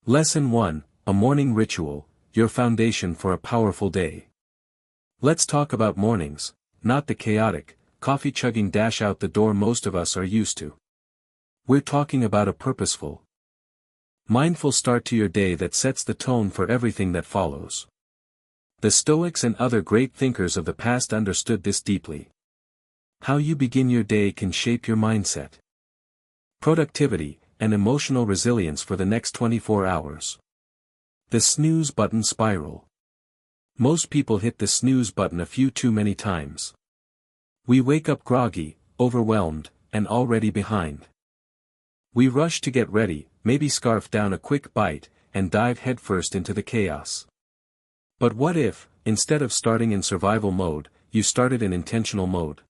Lesson 1, A Morning Ritual, Your Foundation for a Powerful Day. Let's talk about mornings, not the chaotic, coffee-chugging dash out the door most of us are used to. We're talking about a purposeful, mindful start to your day that sets the tone for everything that follows. The Stoics and other great thinkers of the past understood this deeply. How you begin your day can shape your mindset, productivity, and emotional resilience for the next 24 hours. The snooze button spiral. Most people hit the snooze button a few too many times. We wake up groggy, overwhelmed, and already behind. We rush to get ready, maybe scarf down a quick bite, and dive headfirst into the chaos. But what if, instead of starting in survival mode, you started in intentional mode?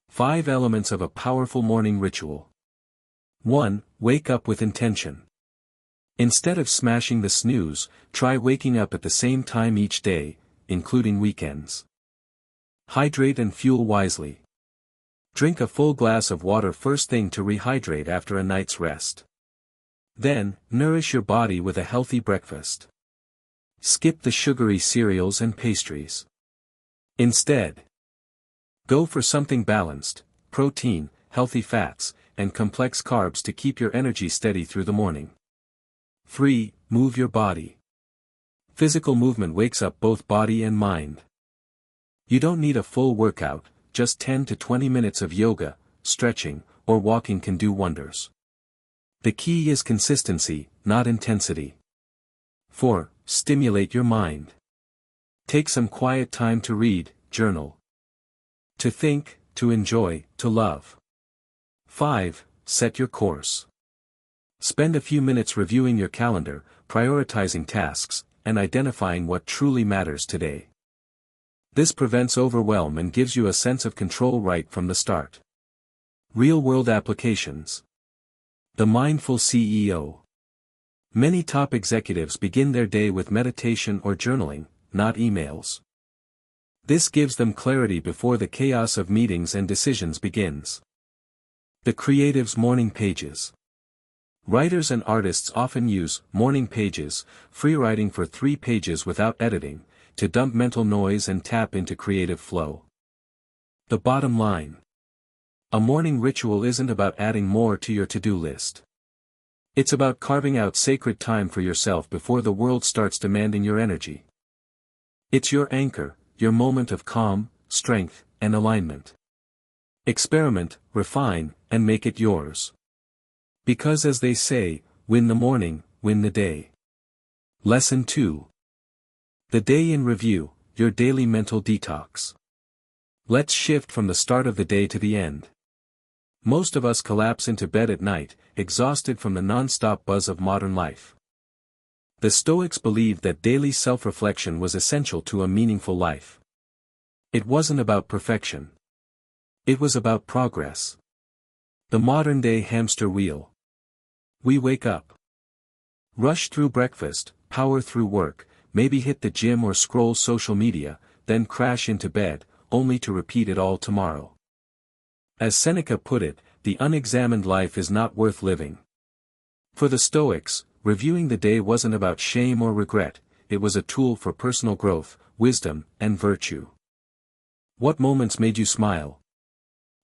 5 elements of a powerful morning ritual. 1. Wake up with intention. Instead of smashing the snooze, try waking up at the same time each day, including weekends. Hydrate and fuel wisely. Drink a full glass of water first thing to rehydrate after a night's rest. Then, nourish your body with a healthy breakfast. Skip the sugary cereals and pastries. Instead, go for something balanced: protein, healthy fats, and complex carbs to keep your energy steady through the morning. 3. Move your body. Physical movement wakes up both body and mind. You don't need a full workout, just 10 to 20 minutes of yoga, stretching, or walking can do wonders. The key is consistency, not intensity. 4. Stimulate your mind. Take some quiet time to read, journal, to think, to enjoy, to love. 5. Set your course. Spend a few minutes reviewing your calendar, prioritizing tasks, and identifying what truly matters today. This prevents overwhelm and gives you a sense of control right from the start. Real-world applications. The Mindful CEO. Many top executives begin their day with meditation or journaling, not emails. This gives them clarity before the chaos of meetings and decisions begins. The creative's morning pages. Writers and artists often use morning pages, free writing for 3 pages without editing, to dump mental noise and tap into creative flow. The bottom line. A morning ritual isn't about adding more to your to-do list. It's about carving out sacred time for yourself before the world starts demanding your energy. It's your anchor, your moment of calm, strength, and alignment. Experiment, refine, and make it yours. Because as they say, win the morning, win the day. Lesson 2. The Day in Review, Your Daily Mental Detox. Let's shift from the start of the day to the end. Most of us collapse into bed at night, exhausted from the non-stop buzz of modern life. The Stoics believed that daily self-reflection was essential to a meaningful life. It wasn't about perfection. It was about progress. The modern-day hamster wheel. We wake up, rush through breakfast, power through work, maybe hit the gym or scroll social media, then crash into bed, only to repeat it all tomorrow. As Seneca put it, the unexamined life is not worth living. For the Stoics, reviewing the day wasn't about shame or regret, it was a tool for personal growth, wisdom, and virtue. What moments made you smile?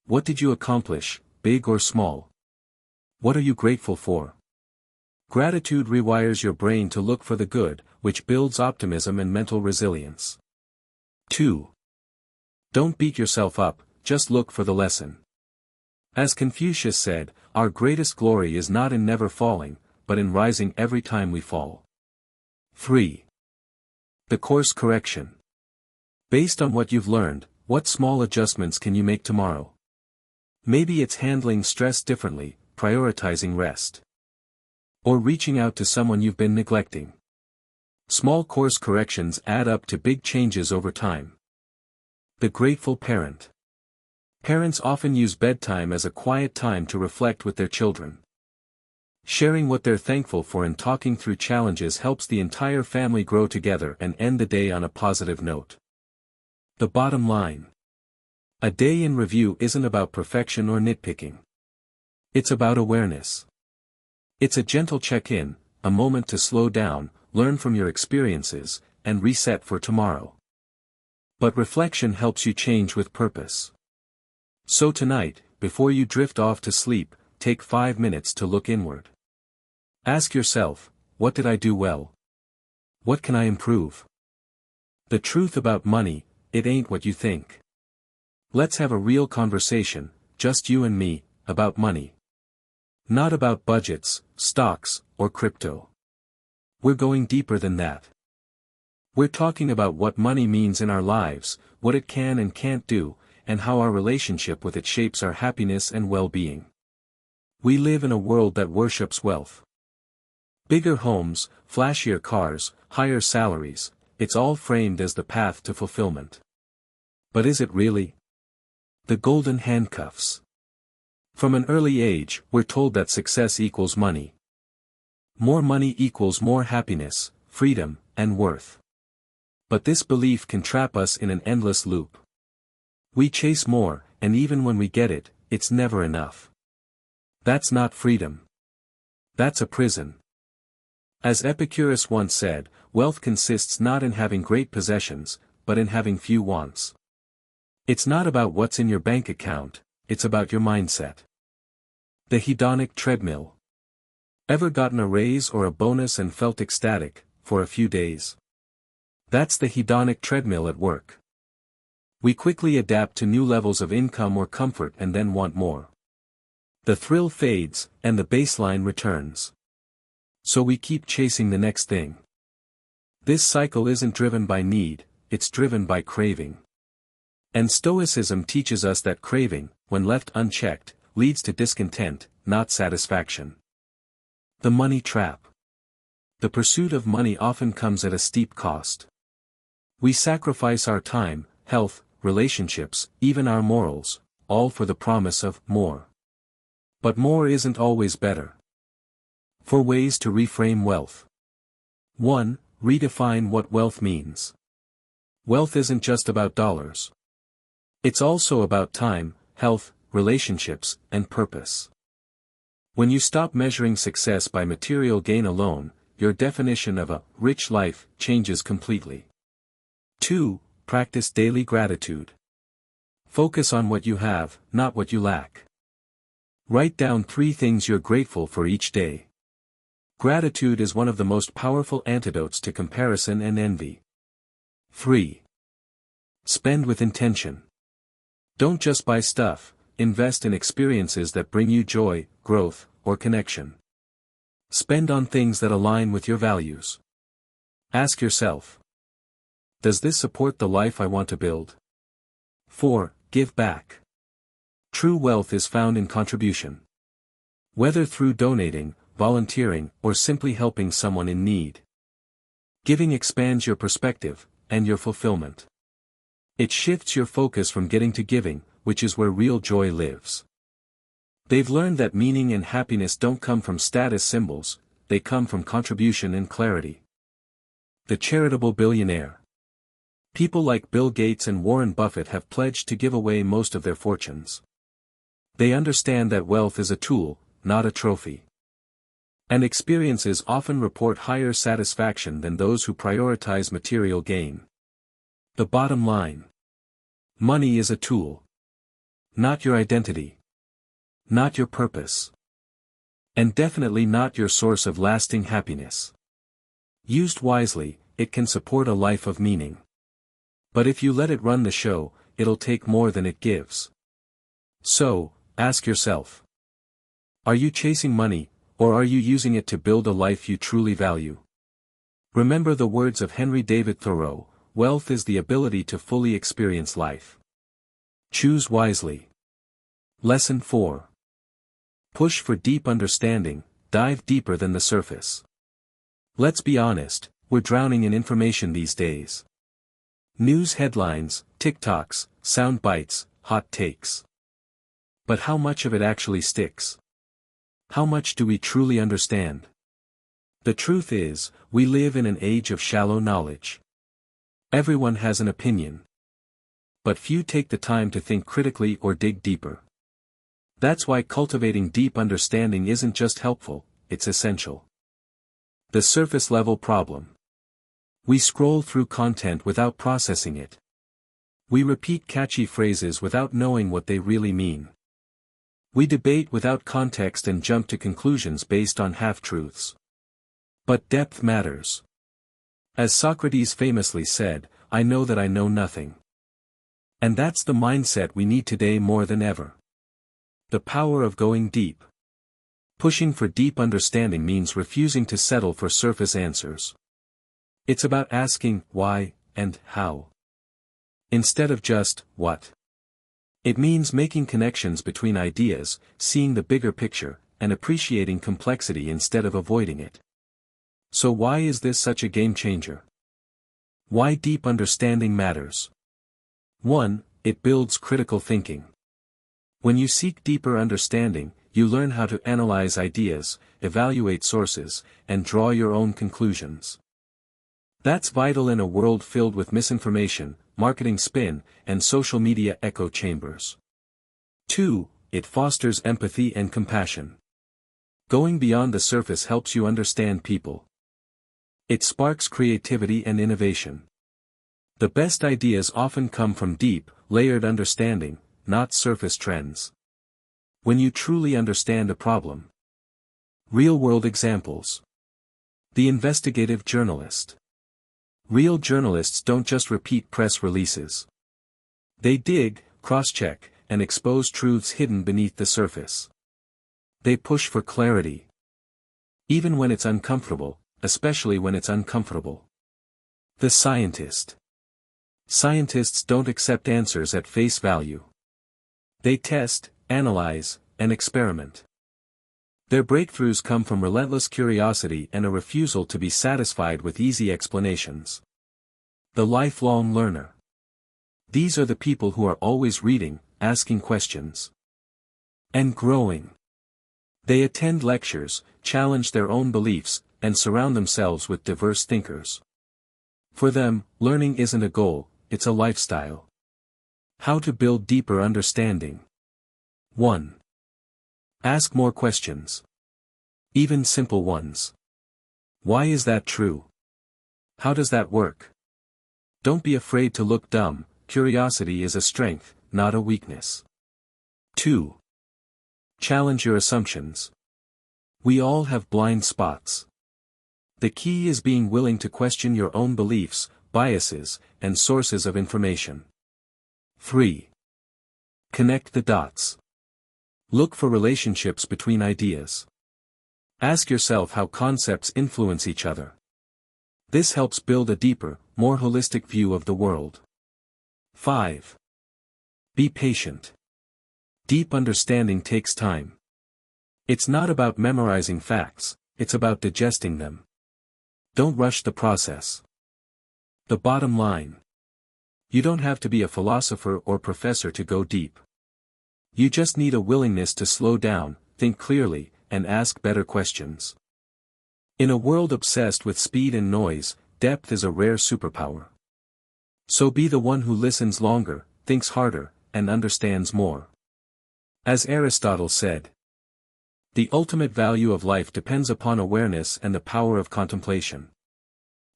What did you accomplish, big or small? What are you grateful for? Gratitude rewires your brain to look for the good, which builds optimism and mental resilience. 2. Don't beat yourself up, just look for the lesson. As Confucius said, our greatest glory is not in never falling, but in rising every time we fall. 3. The course correction. Based on what you've learned, what small adjustments can you make tomorrow? Maybe it's handling stress differently, prioritizing rest, or reaching out to someone you've been neglecting. Small course corrections add up to big changes over time. The Grateful Parent. Parents often use bedtime as a quiet time to reflect with their children. Sharing what they're thankful for and talking through challenges helps the entire family grow together and end the day on a positive note. The bottom line. A day in review isn't about perfection or nitpicking. It's about awareness. It's a gentle check-in, a moment to slow down, learn from your experiences, and reset for tomorrow. But reflection helps you change with purpose. So tonight, before you drift off to sleep, take 5 minutes to look inward. Ask yourself, what did I do well? What can I improve? The truth about money, it ain't what you think. Let's have a real conversation, just you and me, about money. Not about budgets, stocks, or crypto. We're going deeper than that. We're talking about what money means in our lives, what it can and can't do, and how our relationship with it shapes our happiness and well-being. We live in a world that worships wealth. Bigger homes, flashier cars, higher salaries, it's all framed as the path to fulfillment. But is it really? The golden handcuffs. From an early age, we're told that success equals money. More money equals more happiness, freedom, and worth. But this belief can trap us in an endless loop. We chase more, and even when we get it, it's never enough. That's not freedom. That's a prison. As Epicurus once said, wealth consists not in having great possessions, but in having few wants. It's not about what's in your bank account, it's about your mindset. The hedonic treadmill. Ever gotten a raise or a bonus and felt ecstatic, for a few days? That's the hedonic treadmill at work. We quickly adapt to new levels of income or comfort and then want more. The thrill fades, and the baseline returns. So we keep chasing the next thing. This cycle isn't driven by need, it's driven by craving. And Stoicism teaches us that craving, when left unchecked, leads to discontent, not satisfaction. The money trap. The pursuit of money often comes at a steep cost. We sacrifice our time, health, relationships, even our morals, all for the promise of more. But more isn't always better. 4 ways to reframe wealth. 1. Redefine what wealth means. Wealth isn't just about dollars. It's also about time, health, relationships, and purpose. When you stop measuring success by material gain alone, your definition of a rich life changes completely. 2. Practice daily gratitude. Focus on what you have, not what you lack. Write down 3 things you're grateful for each day. Gratitude is one of the most powerful antidotes to comparison and envy. 3. Spend with intention. Don't just buy stuff, invest in experiences that bring you joy, growth, or connection. Spend on things that align with your values. Ask yourself, does this support the life I want to build? 4. Give back. True wealth is found in contribution. Whether through donating, volunteering, or simply helping someone in need. Giving expands your perspective, and your fulfillment. It shifts your focus from getting to giving, which is where real joy lives. They've learned that meaning and happiness don't come from status symbols, they come from contribution and clarity. The charitable billionaire. People like Bill Gates and Warren Buffett have pledged to give away most of their fortunes. They understand that wealth is a tool, not a trophy. And experiences often report higher satisfaction than those who prioritize material gain. The bottom line. Money is a tool. Not your identity. Not your purpose. And definitely not your source of lasting happiness. Used wisely, it can support a life of meaning. But if you let it run the show, it'll take more than it gives. So, ask yourself. Are you chasing money, or are you using it to build a life you truly value? Remember the words of Henry David Thoreau, wealth is the ability to fully experience life. Choose wisely. Lesson 4. Push for deep understanding, dive deeper than the surface. Let's be honest, we're drowning in information these days. News headlines, TikToks, sound bites, hot takes. But how much of it actually sticks? How much do we truly understand? The truth is, we live in an age of shallow knowledge. Everyone has an opinion. But few take the time to think critically or dig deeper. That's why cultivating deep understanding isn't just helpful, it's essential. The surface level problem. We scroll through content without processing it. We repeat catchy phrases without knowing what they really mean. We debate without context and jump to conclusions based on half-truths. But depth matters. As Socrates famously said, "I know that I know nothing." And that's the mindset we need today more than ever. The power of going deep. Pushing for deep understanding means refusing to settle for surface answers. It's about asking why and how, instead of just what. It means making connections between ideas, seeing the bigger picture, and appreciating complexity instead of avoiding it. So why is this such a game changer? Why deep understanding matters? 1. It builds critical thinking. When you seek deeper understanding, you learn how to analyze ideas, evaluate sources, and draw your own conclusions. That's vital in a world filled with misinformation, marketing spin, and social media echo chambers. 2. It fosters empathy and compassion. Going beyond the surface helps you understand people. It sparks creativity and innovation. The best ideas often come from deep, layered understanding, not surface trends. When you truly understand a problem. Real-world examples. The investigative journalist. Real journalists don't just repeat press releases. They dig, cross-check, and expose truths hidden beneath the surface. They push for clarity. Even when it's uncomfortable, especially when it's uncomfortable. The scientist. Scientists don't accept answers at face value. They test, analyze, and experiment. Their breakthroughs come from relentless curiosity and a refusal to be satisfied with easy explanations. The lifelong learner. These are the people who are always reading, asking questions, and growing. They attend lectures, challenge their own beliefs, and surround themselves with diverse thinkers. For them, learning isn't a goal, it's a lifestyle. How to build deeper understanding. 1. Ask more questions. Even simple ones. Why is that true? How does that work? Don't be afraid to look dumb. Curiosity is a strength, not a weakness. 2. Challenge your assumptions. We all have blind spots. The key is being willing to question your own beliefs, biases, and sources of information. 3. Connect the dots. Look for relationships between ideas. Ask yourself how concepts influence each other. This helps build a deeper, more holistic view of the world. 5. Be patient. Deep understanding takes time. It's not about memorizing facts, it's about digesting them. Don't rush the process. The bottom line. You don't have to be a philosopher or professor to go deep. You just need a willingness to slow down, think clearly, and ask better questions. In a world obsessed with speed and noise, depth is a rare superpower. So be the one who listens longer, thinks harder, and understands more. As Aristotle said, the ultimate value of life depends upon awareness and the power of contemplation.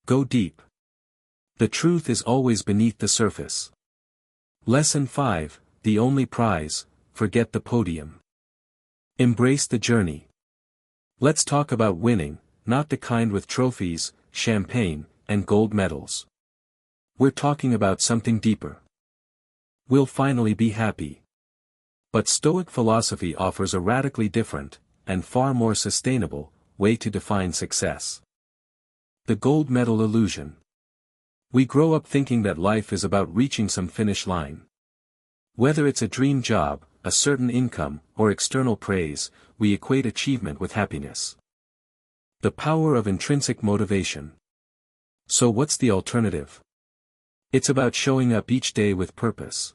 Go deep. The truth is always beneath the surface. Lesson 5, the only prize, forget the podium. Embrace the journey. Let's talk about winning, not the kind with trophies, champagne, and gold medals. We're talking about something deeper. We'll finally be happy. But Stoic philosophy offers a radically different, and far more sustainable, way to define success. The gold medal illusion. We grow up thinking that life is about reaching some finish line. Whether it's a dream job, a certain income, or external praise, we equate achievement with happiness. The power of intrinsic motivation. So what's the alternative? It's about showing up each day with purpose.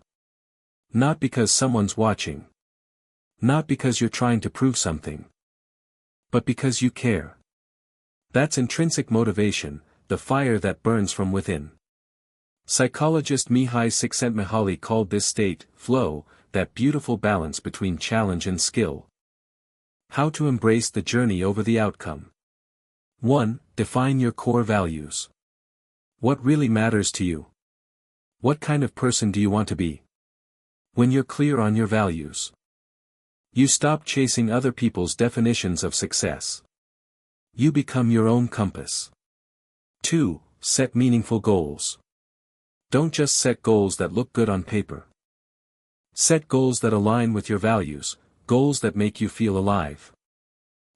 Not because someone's watching. Not because you're trying to prove something. But because you care. That's intrinsic motivation, the fire that burns from within. Psychologist Mihai Csikszentmihalyi called this state, flow, that beautiful balance between challenge and skill. How to embrace the journey over the outcome. 1. define your core values. What really matters to you? What kind of person do you want to be? When you're clear on your values, you stop chasing other people's definitions of success. You become your own compass. 2. Set meaningful goals. Don't just set goals that look good on paper. Set goals that align with your values, goals that make you feel alive.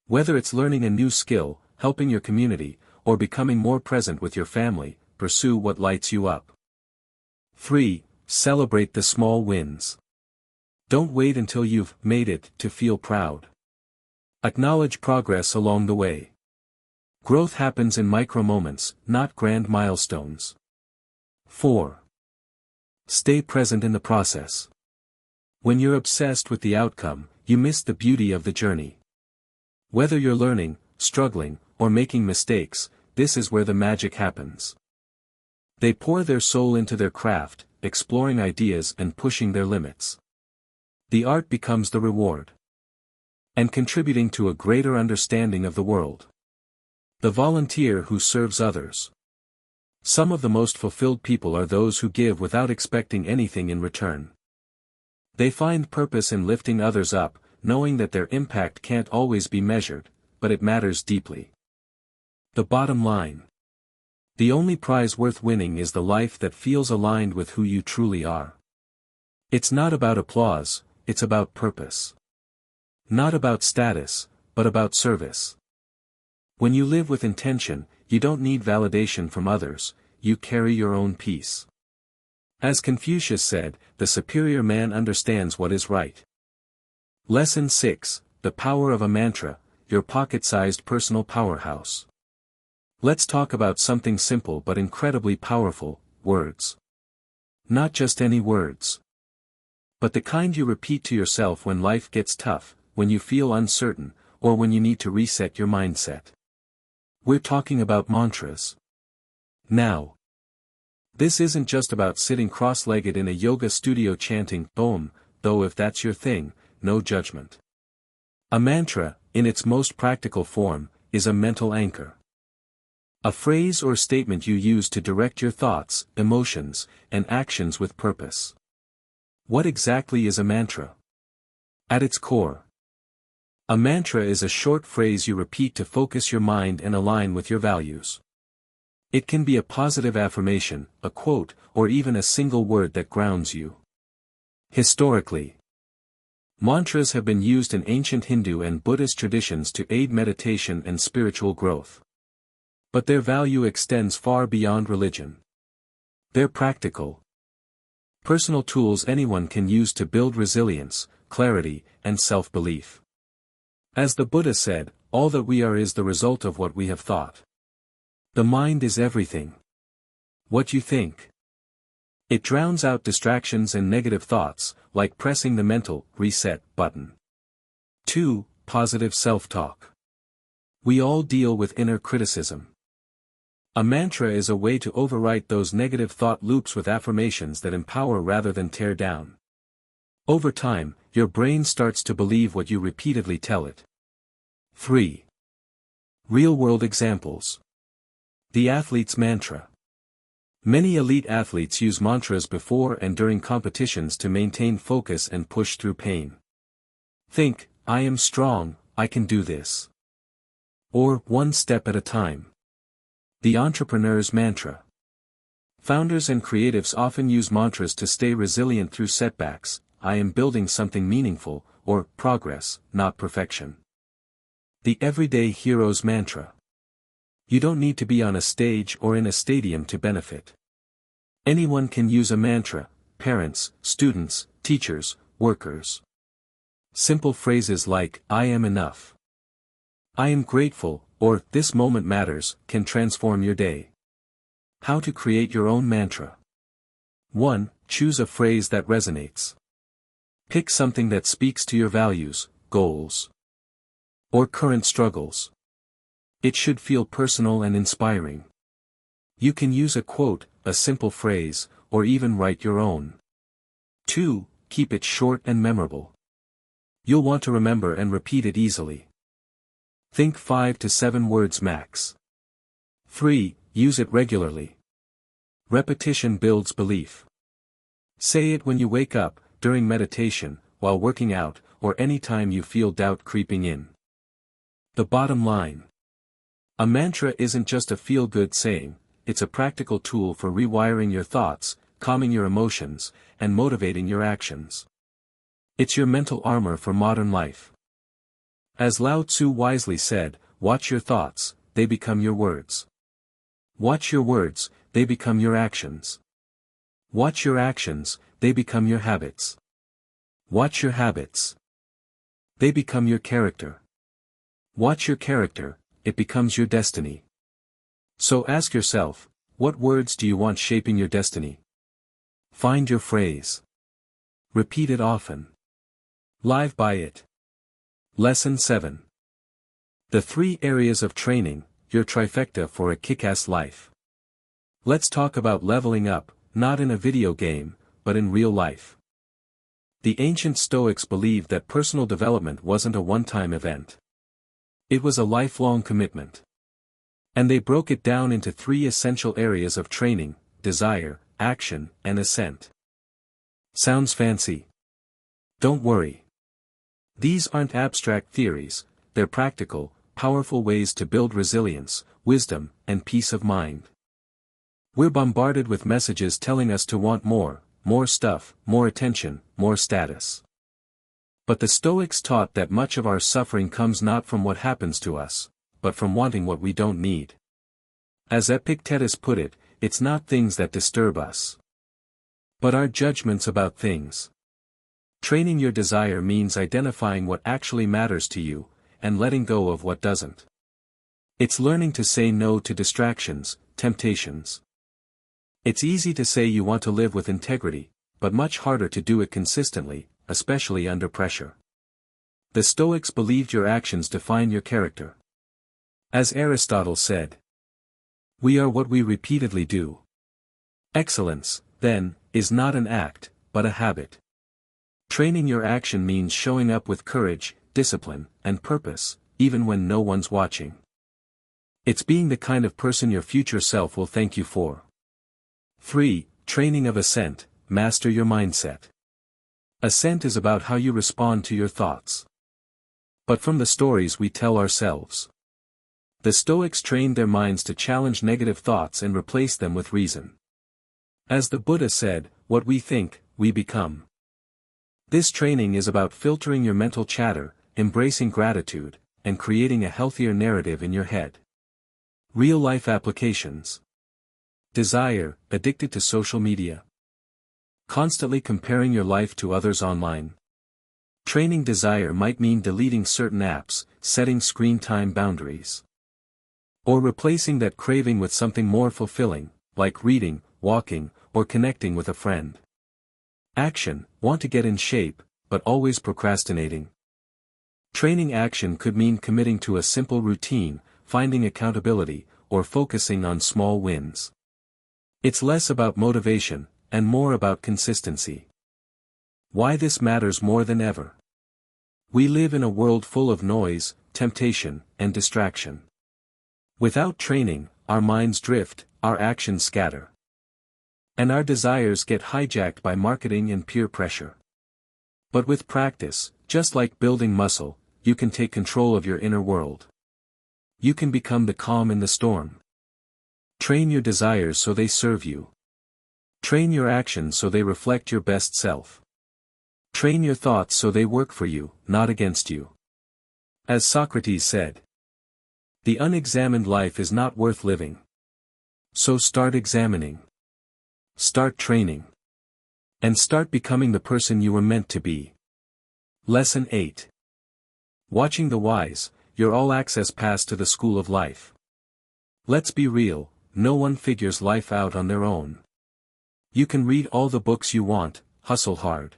Whether it's learning a new skill, helping your community, or becoming more present with your family, pursue what lights you up. 3. Celebrate the small wins. Don't wait until you've made it to feel proud. Acknowledge progress along the way. Growth happens in micro moments, not grand milestones. 4. Stay present in the process. When you're obsessed with the outcome, you miss the beauty of the journey. Whether you're learning, struggling, or making mistakes, this is where the magic happens. They pour their soul into their craft, exploring ideas and pushing their limits. The art becomes the reward. And contributing to a greater understanding of the world. The volunteer who serves others. Some of the most fulfilled people are those who give without expecting anything in return. They find purpose in lifting others up, knowing that their impact can't always be measured, but it matters deeply. The bottom line. The only prize worth winning is the life that feels aligned with who you truly are. It's not about applause, it's about purpose. Not about status, but about service. When you live with intention, you don't need validation from others, you carry your own peace. As Confucius said, the superior man understands what is right. Lesson 6, The Power of a Mantra, Your Pocket-Sized Personal Powerhouse. Let's talk about something simple but incredibly powerful, words. Not just any words. But the kind you repeat to yourself when life gets tough, when you feel uncertain, or when you need to reset your mindset. We're talking about mantras. Now. This isn't just about sitting cross-legged in a yoga studio chanting Om, though if that's your thing, no judgment. A mantra, in its most practical form, is a mental anchor. A phrase or statement you use to direct your thoughts, emotions, and actions with purpose. What exactly is a mantra? At its core, a mantra is a short phrase you repeat to focus your mind and align with your values. It can be a positive affirmation, a quote, or even a single word that grounds you. Historically, mantras have been used in ancient Hindu and Buddhist traditions to aid meditation and spiritual growth. But their value extends far beyond religion. They're practical, personal tools anyone can use to build resilience, clarity, and self-belief. As the Buddha said, all that we are is the result of what we have thought. The mind is everything. What you think. It drowns out distractions and negative thoughts, like pressing the mental reset button. 2. Positive self-talk. We all deal with inner criticism. A mantra is a way to overwrite those negative thought loops with affirmations that empower rather than tear down. Over time, your brain starts to believe what you repeatedly tell it. 3. Real-world examples. The athlete's mantra. Many elite athletes use mantras before and during competitions to maintain focus and push through pain. Think, I am strong, I can do this. Or, one step at a time. The entrepreneur's mantra. Founders and creatives often use mantras to stay resilient through setbacks. I am building something meaningful, or progress, not perfection. The everyday hero's mantra. You don't need to be on a stage or in a stadium to benefit. Anyone can use a mantra, parents, students, teachers, workers. Simple phrases like, I am enough. I am grateful, or this moment matters, can transform your day. How to create your own mantra. 1. Choose a phrase that resonates. Pick something that speaks to your values, goals, or current struggles. It should feel personal and inspiring. You can use a quote, a simple phrase, or even write your own. 2. Keep it short and memorable. You'll want to remember and repeat it easily. Think 5 to 7 words max. 3. Use it regularly. Repetition builds belief. Say it when you wake up, during meditation, while working out, or any time you feel doubt creeping in. The bottom line. A mantra isn't just a feel-good saying, it's a practical tool for rewiring your thoughts, calming your emotions, and motivating your actions. It's your mental armor for modern life. As Lao Tzu wisely said, watch your thoughts, they become your words. Watch your words, they become your actions. Watch your actions, they become your habits. Watch your habits. They become your character. Watch your character, it becomes your destiny. So ask yourself, what words do you want shaping your destiny? Find your phrase. Repeat it often. Live by it. Lesson 7. The 3 areas of training, your trifecta for a kick-ass life. Let's talk about leveling up, not in a video game, but in real life. The ancient Stoics believed that personal development wasn't a one-time event. It was a lifelong commitment. And they broke it down into 3 essential areas of training: desire, action, and assent. Sounds fancy? Don't worry. These aren't abstract theories, they're practical, powerful ways to build resilience, wisdom, and peace of mind. We're bombarded with messages telling us to want more stuff, more attention, more status. But the Stoics taught that much of our suffering comes not from what happens to us, but from wanting what we don't need. As Epictetus put it, it's not things that disturb us, but our judgments about things. Training your desire means identifying what actually matters to you, and letting go of what doesn't. It's learning to say no to distractions, temptations. It's easy to say you want to live with integrity, but much harder to do it consistently, especially under pressure. The Stoics believed your actions define your character. As Aristotle said, we are what we repeatedly do. Excellence, then, is not an act, but a habit. Training your action means showing up with courage, discipline, and purpose, even when no one's watching. It's being the kind of person your future self will thank you for. 3. Training of assent, master your mindset. Assent is about how you respond to your thoughts. But from the stories we tell ourselves. The Stoics trained their minds to challenge negative thoughts and replace them with reason. As the Buddha said, what we think, we become. This training is about filtering your mental chatter, embracing gratitude, and creating a healthier narrative in your head. Real-life applications. Desire, addicted to social media. Constantly comparing your life to others online. Training desire might mean deleting certain apps, setting screen time boundaries. Or replacing that craving with something more fulfilling, like reading, walking, or connecting with a friend. Action, want to get in shape, but always procrastinating. Training action could mean committing to a simple routine, finding accountability, or focusing on small wins. It's less about motivation, and more about consistency. Why this matters more than ever. We live in a world full of noise, temptation, and distraction. Without training, our minds drift, our actions scatter. And our desires get hijacked by marketing and peer pressure. But with practice, just like building muscle, you can take control of your inner world. You can become the calm in the storm. Train your desires so they serve you. Train your actions so they reflect your best self. Train your thoughts so they work for you, not against you. As Socrates said, the unexamined life is not worth living. So start examining. Start training. And start becoming the person you were meant to be. Lesson 8. Watching the wise, your all-access pass to the school of life. Let's be real, no one figures life out on their own. You can read all the books you want, hustle hard.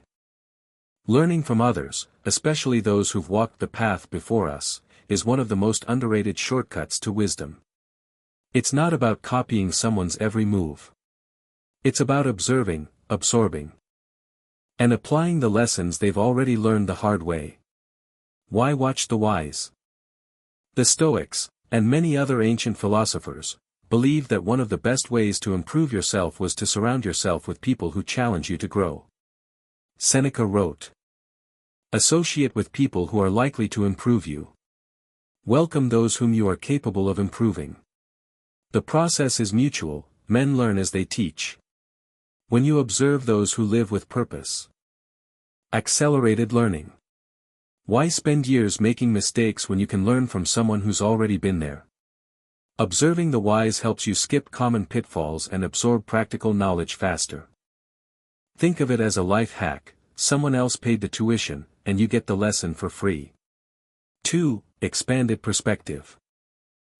Learning from others, especially those who've walked the path before us, is one of the most underrated shortcuts to wisdom. It's not about copying someone's every move. It's about observing, absorbing, and applying the lessons they've already learned the hard way. Why watch the wise? The Stoics, and many other ancient philosophers, believed that one of the best ways to improve yourself was to surround yourself with people who challenge you to grow. Seneca wrote, "Associate with people who are likely to improve you. Welcome those whom you are capable of improving. The process is mutual, men learn as they teach. When you observe those who live with purpose." Accelerated learning. Why spend years making mistakes when you can learn from someone who's already been there? Observing the wise helps you skip common pitfalls and absorb practical knowledge faster. Think of it as a life hack: someone else paid the tuition, and you get the lesson for free. 2. Expanded perspective.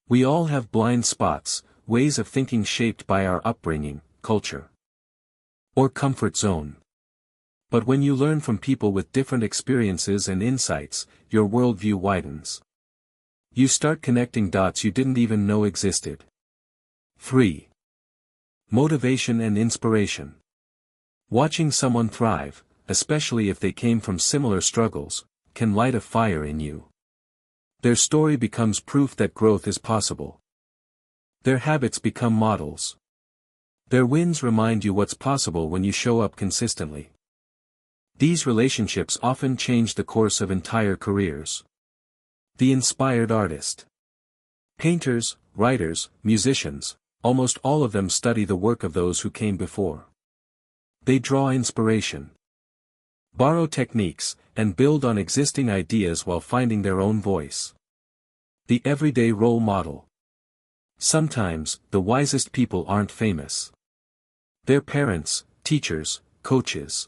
We all have blind spots, ways of thinking shaped by our upbringing, culture, or comfort zone. But when you learn from people with different experiences and insights, your worldview widens. You start connecting dots you didn't even know existed. 3. Motivation and inspiration. Watching someone thrive, especially if they came from similar struggles, can light a fire in you. Their story becomes proof that growth is possible. Their habits become models. Their wins remind you what's possible when you show up consistently. These relationships often change the course of entire careers. The inspired artist. Painters, writers, musicians, almost all of them study the work of those who came before. They draw inspiration, borrow techniques, and build on existing ideas while finding their own voice. The everyday role model. Sometimes, the wisest people aren't famous. They're parents, teachers, coaches.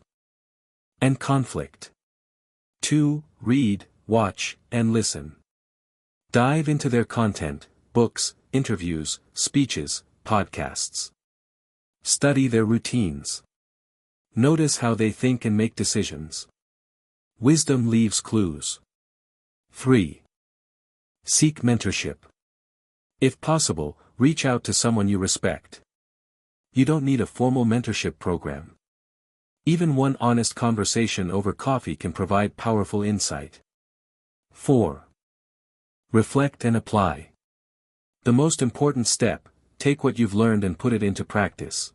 And conflict. 2. Read, watch, and listen. Dive into their content, books, interviews, speeches, podcasts. Study their routines. Notice how they think and make decisions. Wisdom leaves clues. 3. Seek mentorship. If possible, reach out to someone you respect. You don't need a formal mentorship program. Even one honest conversation over coffee can provide powerful insight. 4. Reflect and apply. The most important step: take what you've learned and put it into practice.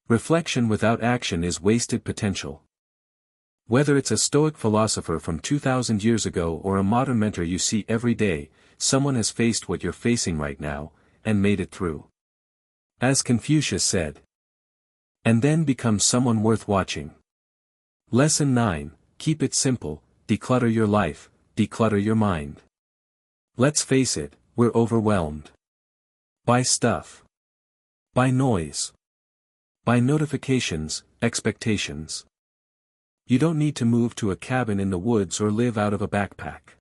Reflection without action is wasted potential. Whether it's a Stoic philosopher from 2,000 years ago or a modern mentor you see every day, someone has faced what you're facing right now, and made it through. As Confucius said, and then become someone worth watching. Lesson 9, keep it simple: declutter your life, declutter your mind. Let's face it, we're overwhelmed. By stuff. By noise. By notifications, expectations. You don't need to move to a cabin in the woods or live out of a backpack.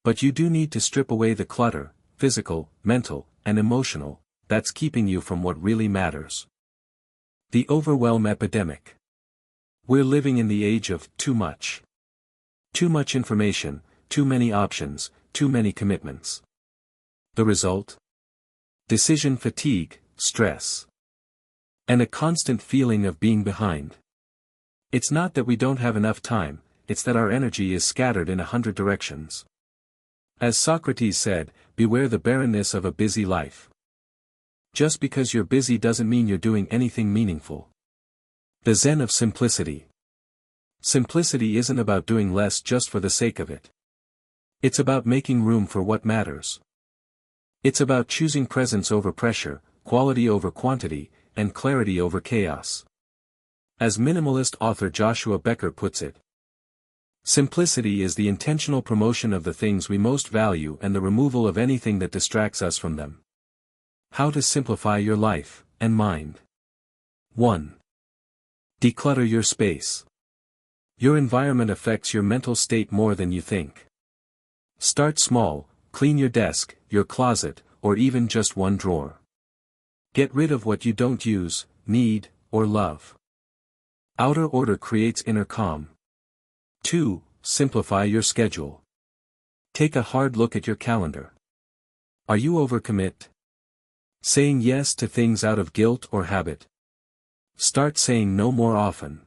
But you do need to strip away the clutter, physical, mental, and emotional, that's keeping you from what really matters. The overwhelm epidemic. We're living in the age of too much. Too much information, too many options, too many commitments. The result? Decision fatigue, stress. And a constant feeling of being behind. It's not that we don't have enough time, it's that our energy is scattered in 100 directions. As Socrates said, beware the barrenness of a busy life. Just because you're busy doesn't mean you're doing anything meaningful. The Zen of simplicity. Simplicity isn't about doing less just for the sake of it. It's about making room for what matters. It's about choosing presence over pressure, quality over quantity, and clarity over chaos. As minimalist author Joshua Becker puts it, simplicity is the intentional promotion of the things we most value and the removal of anything that distracts us from them. How to simplify your life and mind. 1. Declutter your space. Your environment affects your mental state more than you think. Start small: clean your desk, your closet, or even just one drawer. Get rid of what you don't use, need, or love. Outer order creates inner calm. 2. Simplify your schedule. Take a hard look at your calendar. Are you overcommit? Saying yes to things out of guilt or habit? Start saying no more often.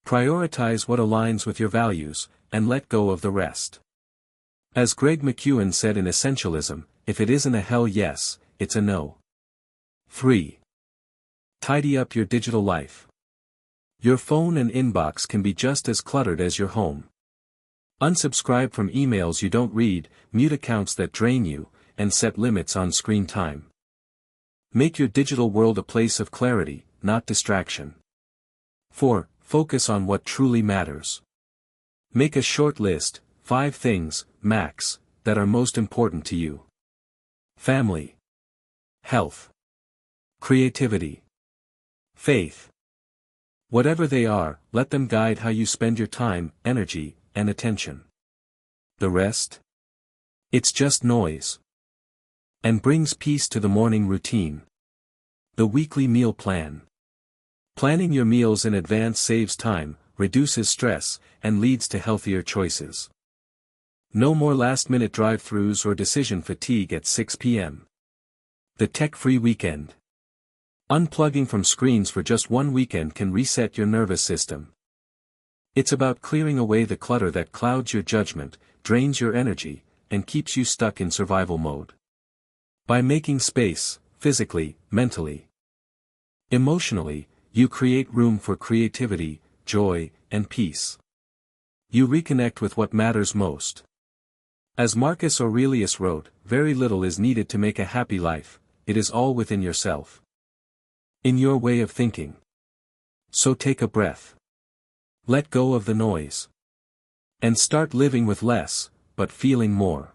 Prioritize what aligns with your values, and let go of the rest. As Greg McKeown said in Essentialism, if it isn't a hell yes, it's a no. 3. Tidy up your digital life. Your phone and inbox can be just as cluttered as your home. Unsubscribe from emails you don't read, mute accounts that drain you, and set limits on screen time. Make your digital world a place of clarity, not distraction. 4. Focus on what truly matters. Make a short list, 5 things, max, that are most important to you. Family. Health. Creativity. Faith. Whatever they are, let them guide how you spend your time, energy, and attention. The rest? It's just noise. And brings peace to the morning routine. The weekly meal plan. Planning your meals in advance saves time, reduces stress, and leads to healthier choices. No more last-minute drive-thrus or decision fatigue at 6 p.m. The tech-free weekend. Unplugging from screens for just one weekend can reset your nervous system. It's about clearing away the clutter that clouds your judgment, drains your energy, and keeps you stuck in survival mode. By making space, physically, mentally, emotionally, you create room for creativity, joy, and peace. You reconnect with what matters most. As Marcus Aurelius wrote, very little is needed to make a happy life, it is all within yourself. In your way of thinking. So take a breath. Let go of the noise. And start living with less, but feeling more.